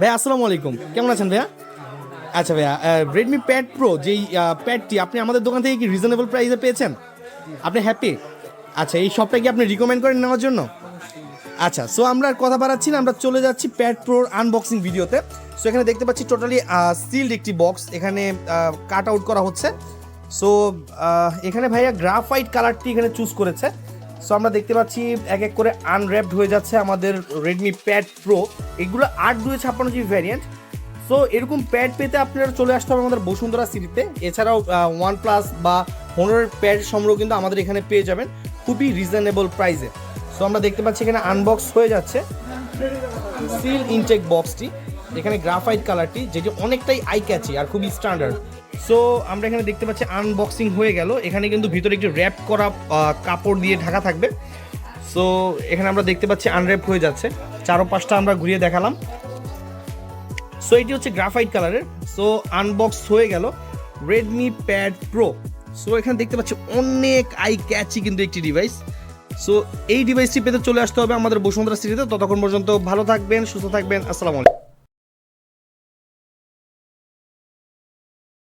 ভাইয়া আসসালামু আলাইকুম, কেমন আছেন ভাইয়া? আচ্ছা ভাইয়া, রেডমি প্যাড প্রো যেই প্যাডটি আপনি আমাদের দোকান থেকে কি রিজনেবল প্রাইসে পেয়েছেন? আপনি হ্যাপি? আচ্ছা, এই শপটা কি আপনি রিকমেন্ড করেন নেওয়ার জন্য? আচ্ছা, সো আমরা আর কথা বাড়াচ্ছি না, আমরা চলে যাচ্ছি প্যাড প্রোর আনবক্সিং ভিডিওতে। সো এখানে দেখতে পাচ্ছি টোটালি সিলড একটি বক্স এখানে কাট আউট করা হচ্ছে। সো এখানে ভাইয়া গ্রাফাইট কালারটি এখানে চুজ করেছে। সো আমরা দেখতে পাচ্ছি এক এক করে আনর্যাপড হয়ে যাচ্ছে আমাদের রেডমি প্যাড প্রো। এগুলো 8/56 ভ্যারিয়েন্ট। সো এরকম প্যাড পেতে আপনারা চলে আসতে হবে আমাদের বসুন্ধরা সিটিতে। এছাড়াও ওয়ান প্লাস বা হোনোরের প্যাড সংগ্রহ কিন্তু আমাদের এখানে পেয়ে যাবেন খুবই রিজনেবল প্রাইসে। সো আমরা দেখতে পাচ্ছি এখানে আনবক্স হয়ে যাচ্ছে সিল ইনটেক বক্সটি। এখানে গ্রাফাইট কালারটি যেটি অনেকটাই আই ক্যাচি আর খুবই স্ট্যান্ডার্ড। সো আমরা এখানে দেখতে পাচ্ছি আনবক্সিং হয়ে গেল। এখানে কিন্তু ভিতরে একটি র্যাপ করা কাপড় দিয়ে ঢাকা থাকবে। সো এখানে আমরা দেখতে পাচ্ছি আনর্যাপ হয়ে যাচ্ছে। চারো পাঁচটা আমরা ঘুরিয়ে দেখালাম। সো এটি হচ্ছে গ্রাফাইট কালারের। সো আনবক্স হয়ে গেল রেডমি প্যাড প্রো। সো এখানে দেখতে পাচ্ছি অনেক আই ক্যাচি কিন্তু একটি ডিভাইস। সো এই ডিভাইসটি পেতে চলে আসতে হবে আমাদের বসুন্ধরা সিটিতে। ততক্ষণ পর্যন্ত ভালো থাকবেন, সুস্থ থাকবেন। আসসালামু আলাইকুম।